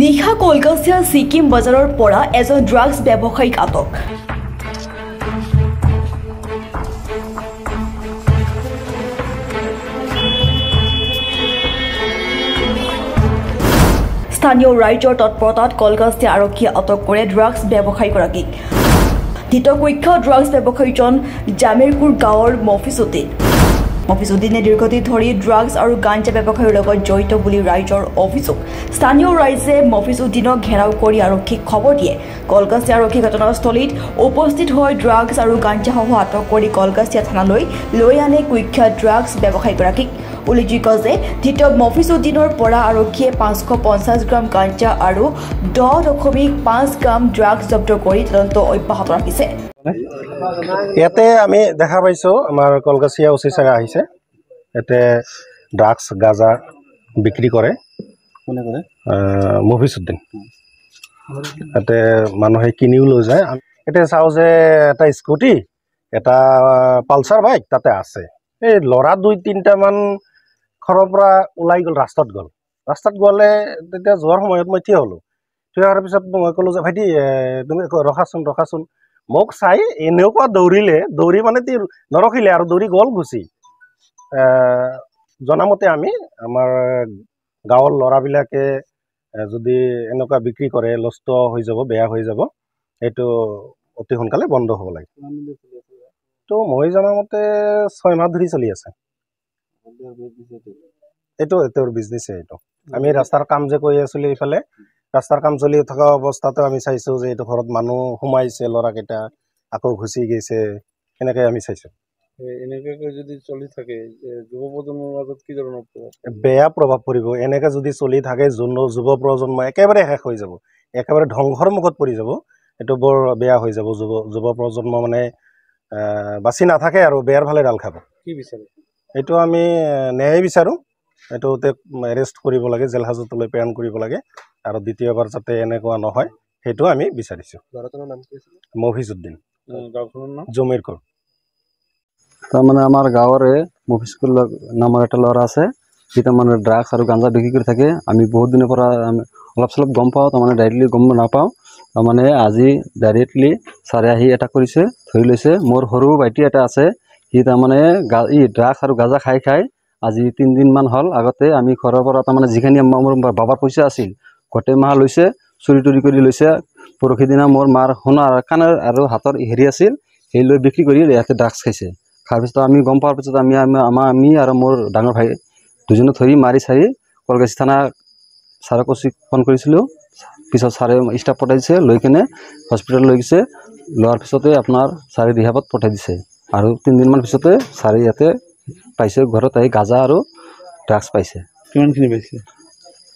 নিশা কলকাতা ছিকিম বজাৰৰ পৰা এজন ড্ৰাগছ ব্যৱসায়িক আটক। স্থানীয় ৰাইজৰ তৎপৰতাত কলকাতা আৰক্ষীয়ে আটক কৰে ড্ৰাগছ ব্যৱসায়ীগৰাকীক। ধৃত কুখ্যাত ড্ৰাগছ ব্যৱসায়ীজন জামিৰপুৰ গাঁৱৰ মফিজুদ্দিনে দীৰ্ঘদিন ধৰি ড্ৰাগছ আৰু গাঞ্জা ব্যৱসায়ৰ লগত জড়িত বুলি ৰাইজৰ অভিযোগ। স্থানীয় ৰাইজে মফিজুদ্দিনক ঘেৰাও কৰি আৰক্ষীক খবৰ দিয়ে। কলকাতা আৰক্ষী ঘটনাস্থলীত উপস্থিত হৈ ড্ৰাগছ আৰু গাঞ্জাসহ আটক কৰি কলকাতা থানালৈ লৈ আনে কুখ্যাত ড্ৰাগছ ব্যৱসায়ীগৰাকীক। উল্লেখযোগ্য যে ধৃত মফিজুদ্দিনৰ পৰা আৰক্ষীয়ে 550 গ্ৰাম গাঞ্জা আৰু 10.5 গ্ৰাম ড্ৰাগছ জব্দ কৰি তদন্ত অব্যাহত ৰাখিছে। ইয়াতে আমি দেখা পাইছো আমাৰ কলকাতা ওচি চাগে আহিছে। ইয়াতে ড্ৰাগছ গাঁজা বিক্ৰী কৰে মফিজুদ্দিন। ইয়াতে মানুহে কিনিও লৈ যায়। এতিয়া চাওঁ যে এটা স্কুটি এটা পালচাৰ বাইক তাতে আছে। এই ল'ৰা 2-3টামান ঘৰৰ পৰা ওলাই গ'ল, ৰাস্তাত গ'লে তেতিয়া যোৱাৰ সময়ত মই থিয় হ'লোঁ। থিয় হোৱাৰ পিছত মই ক'লোঁ যে ভাইটি তুমি ৰখাচোন মোক চাই এনেকুৱা দৌৰি মানে নৰখিলে আৰু দৌৰি গ'ল গুচি। জনামতে আমি আমাৰ গাঁৱৰ ল'ৰাবিলাকে যদি এনেকুৱা বিক্ৰী কৰে নষ্ট হৈ যাব, বেয়া হৈ যাব, এইটো অতি সোনকালে বন্ধ হ'ব লাগে। তো মই জনামতে 6 মাহ ধৰি চলি আছে। এইটো তেওঁৰ বিজনেছে। এইটো আমি ৰাস্তাৰ কাম যে কৰি আছিলোঁ, এইফালে ৰাস্তাৰ কাম চলি থকা অৱস্থাতে আমি চাইছোঁ যে এইটো ঘৰত মানুহ সোমাইছে, ল'ৰাকেইটা আকৌ গুচি গৈছে, সেনেকৈ আমি চাইছোঁ। এনেকৈ যদি চলি থাকে যুৱ প্ৰজন্মৰ মাজত কি ধৰণৰ বেয়া প্ৰভাৱ পৰিব। এনেকৈ যদি চলি থাকে যুৱ প্ৰজন্ম একেবাৰে শেষ হৈ যাব, একেবাৰে ধ্বংসৰ মুখত পৰি যাব। এইটো বৰ বেয়া হৈ যাব। যুৱ প্ৰজন্ম মানে বাচি নাথাকে আৰু বেয়াৰ ফালে ডাল খাব। কি বিচাৰে? এইটো আমি ন্যায় বিচাৰোঁ। এইটো এৰেষ্ট কৰিব লাগে, জেল হাজতলৈ প্ৰেৰণ কৰিব লাগে আৰু দ্বিতীয়বাৰ যাতে এনেকুৱা নহয় সেইটো আমি বিচাৰিছোঁ। ল'ৰাজনৰ নাম কি আছিলে? মফিজুদ্দিন। গাঁওখনৰ নাম জমিৰপুৰ। তাৰমানে আমাৰ গাঁৱৰে মফিজুল নামৰ এটা ল'ৰা আছে, সি তাৰমানে ড্ৰাগছ আৰু গাঞ্জা বিক্ৰী কৰি থাকে। আমি বহুত দিনৰ পৰা অলপ চলপ গম পাওঁ, তাৰমানে ডাইৰেক্টলি গম নাপাওঁ। তাৰমানে আজি ডাইৰেক্টলি ছাৰে আহি এটা কৰিছে, ধৰি লৈছে। মোৰ সৰু ভাইটি এটা আছে, সি তাৰমানে ড্ৰাগছ আৰু গাঁজা খাই আজি 3 দিনমান হ'ল। আগতে আমি ঘৰৰ পৰা তাৰমানে যিখিনি মোৰ বাবাৰ পইচা আছিল গোটেই মাহ লৈছে, চুৰি তুৰি কৰি লৈছে। পৰহি দিনা মোৰ মাৰ সোণাৰ কাণৰ আৰু হাতৰ হেৰি আছিল, সেই লৈ বিক্ৰী কৰি ইয়াতে ড্ৰাগছ খাইছে। খাৰ পিছত আমি গম পোৱাৰ পিছত আমি আৰু মোৰ ডাঙৰ ভাই দুজনে ধৰি মাৰি চাৰি কলকাতা থানা ছাৰক ফোন কৰিছিলোঁ। পিছত ছাৰে ষ্টাফ পঠাই দিছে, লৈ কিনে হস্পিটেল লৈ গৈছে। লোৱাৰ পিছতে আপোনাৰ ছাৰে ৰিহাবত পঠাই দিছে আৰু 3 দিনমান পিছতে ছাৰে ইয়াতে পাইছে, ঘৰত আহি গাঁজা আৰু ড্ৰাগছ পাইছে। কিমানখিনি পাইছে?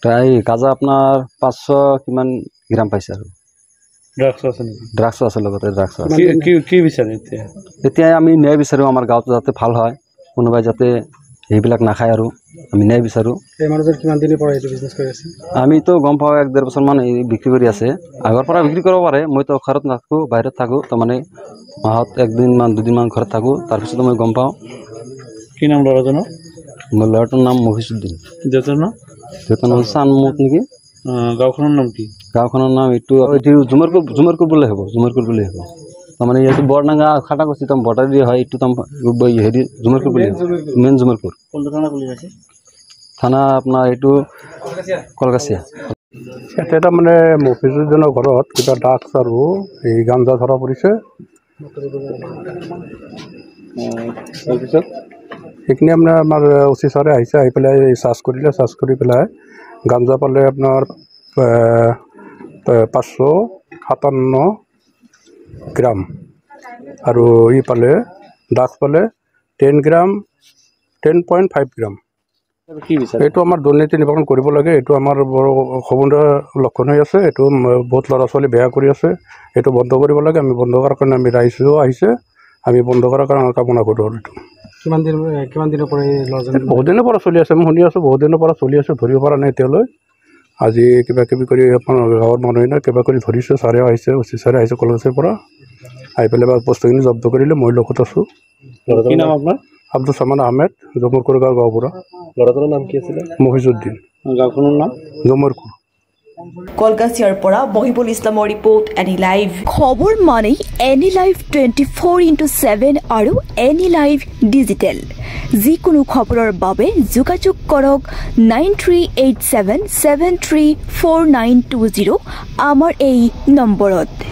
প্ৰায় গাঁজা আপোনাৰ 500 কিমান গ্ৰাম পাইছে আৰু ড্ৰাগছ আছে নেকি? ড্ৰাগছো আছে লগতে, ড্ৰাগছ আছে। কি বিচাৰে এতিয়া আমি ন্যায় বিচাৰোঁ, আমাৰ গাঁৱটো যাতে ভাল হয়, কোনোবাই যাতে সেইবিলাক নাখায় আৰু আমি ন্যায় বিচাৰোঁ। এই মানুহজন কিমান দিনৰ পৰা এইটো বিজনেছ কৰি আছে? আমিতো গম পাওঁ 1-1.5 বছৰমান বিক্ৰী কৰি আছে। আগৰ পৰা বিক্ৰী কৰিব পাৰে। মইতো ঘৰত নাথাকোঁ, বাহিৰত থাকোঁ। তাৰমানে মাহত 1 দিনমান 2 দিনমান ঘৰত থাকোঁ, তাৰপিছতো মই গম পাওঁ। কি নাম ল'ৰাজনৰ? মোৰ ল'ৰাটোৰ নাম মফিজুদ্দিন। দেউতাৰ নাম? দেউতাৰ নাম চানমুখ নেকি। গাঁওখনৰ নাম কি? গাঁওখনৰ নাম এইটো জুমৰকুৰ বুলি হ'ব, তাৰমানে এইটো বৰডাঙ্গা খাটাকুচি বৰ্ডাৰ দিয়ে হয়। এইটো হেৰি জুমৰকুৰ বুলি মেইন জুমৰকুৰ। কোনটো থানা পুলিচ আছে? থানা আপোনাৰ এইটো কলকাছিয়া। ইয়াতে তাৰমানে মফিজুদ্দিনৰ ঘৰত কিবা ড্ৰাগছ আৰু এই গাঞ্জা ধৰা পৰিছে। তাৰপিছত সেইখিনি আপোনাৰ আমাৰ ওচি ছাৰে আহিছে, আহি পেলাই চাৰ্জ কৰি পেলাই গাঞ্জা পালে আপোনাৰ 557 গ্ৰাম আৰু ই পালে ড্ৰাগছ পালে 10.5 গ্ৰাম। কি বিচাৰে? এইটো আমাৰ দুৰ্নীতি নিবাৰণ কৰিব লাগে। এইটো আমাৰ বৰ সমুদ্ৰ লক্ষণ হৈ আছে। এইটো বহুত ল'ৰা ছোৱালী বেয়া কৰি আছে। এইটো বন্ধ কৰিব লাগে। আমি বন্ধ কৰাৰ কাৰণে আমি ৰাইজেও আহিছে, আমি বন্ধ কৰাৰ কাৰণে কামনা কৰোঁ। এইটো কিমান দিনৰ পৰা এই ল'ৰাজন? বহুত দিনৰ পৰা চলি আছে, মই শুনি আছোঁ। বহুত দিনৰ পৰা চলি আছে, ধৰিব পৰা নাই এতিয়ালৈ। আজি কিবা কিবি কৰি আপোনাৰ গাঁৱৰ মানুহে কিবা কৰি ধৰিছে। ছাৰে আহিছে, ওচি ছাৰে আহিছে কলেজৰ পৰা, আহি পেলাই বস্তুখিনি জব্দ কৰিলে। মই লগত আছোঁ। কি নাম আপোনাৰ? আব্দুল সামান আহমেদ, জমৰকুৰ গাঁৱৰ পৰা। ল'ৰাজনৰ নাম কি আছিলে? মফিজুদ্দিন। গাঁওখনৰ নাম? জমৰকুৰ। কলকাছিয়াৰ পৰা বহিবুল ইছলামৰ ৰিপৰ্ট এনি লাইভ। খবৰ মানে এনি লাইভ 24x7 আৰু এনি লাইভ ডিজিটেল। যিকোনো খবৰৰ বাবে যোগাযোগ কৰক 9387734920 আমাৰ এই নম্বৰত।